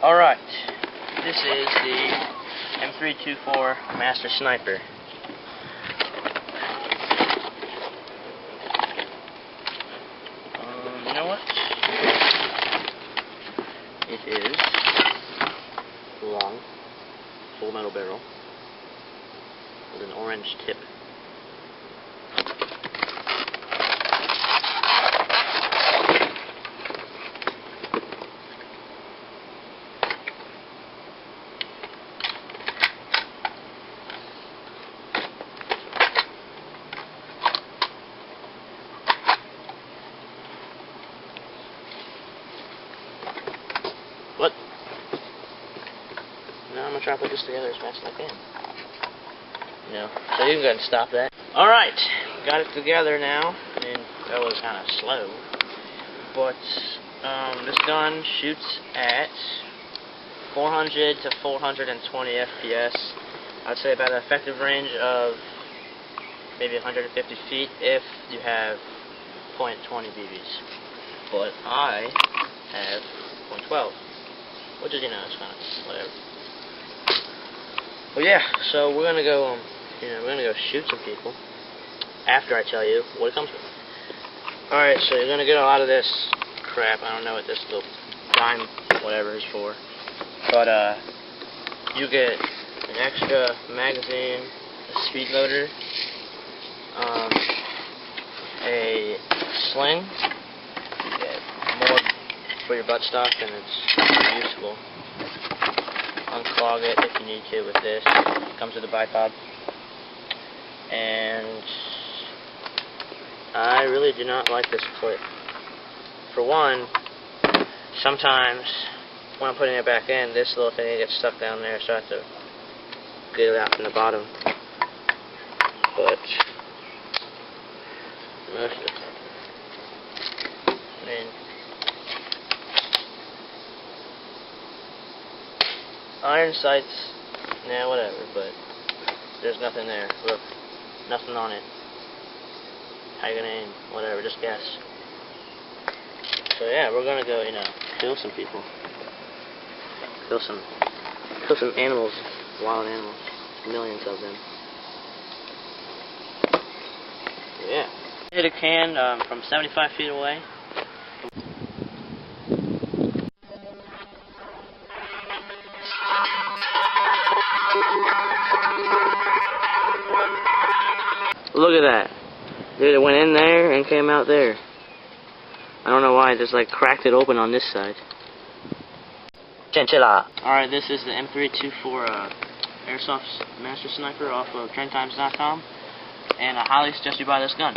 Alright, this is the M324 Master Sniper. You know what? It is long, full metal barrel with an orange tip. What? Now I'm gonna try to put this together as fast as I can. You know, so you can go ahead and stop that. Alright, got it together now. I mean, that was kind of slow. But, this gun shoots at 400 to 420 FPS. I'd say about an effective range of maybe 150 feet if you have .20 BBs. But I have .12. Which is, you know, it's kind of whatever. Well, yeah, so we're gonna go, we're gonna go shoot some people after I tell you what it comes with. Alright, so you're gonna get a lot of this crap. I don't know what this little dime whatever is for. But, you get an extra magazine, a speed loader, a sling, you get more for your buttstock, and it's useful. Unclog it if you need to with this. It comes with a bipod. And I really do not like this clip. For one, sometimes when I'm putting it back in, this little thing gets stuck down there, so I have to get it out from the bottom. But most of it, I mean, iron sights, yeah, whatever, but there's nothing there. Look, nothing on it. How you gonna aim? Whatever, just guess. So yeah, we're gonna go, kill some people. Kill some animals, wild animals. Millions of them. Yeah. Hit a can from 75 feet away. Look at that. Dude, it went in there and came out there. I don't know why, it just like cracked it open on this side. Chinchilla. Alright, this is the M324 Airsoft Master Sniper off of trendtimes.com, and I highly suggest you buy this gun.